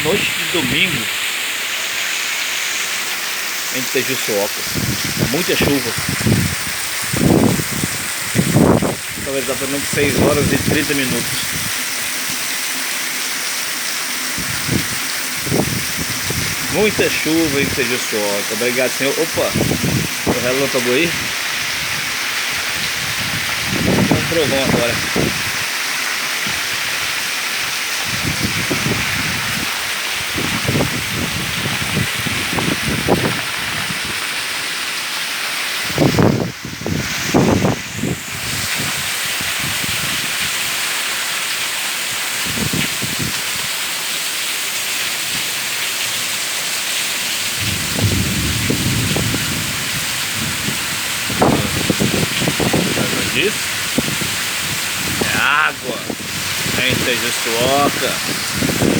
noite de domingo em Tejuçuoca. Muita chuva. São exatamente 6 horas e 30 minutos. Muita chuva em Tejuçuoca. Obrigado, senhor. Opa! O relâmpago aí. Tem um trovão agora. Isso é água em Tejuçuoca.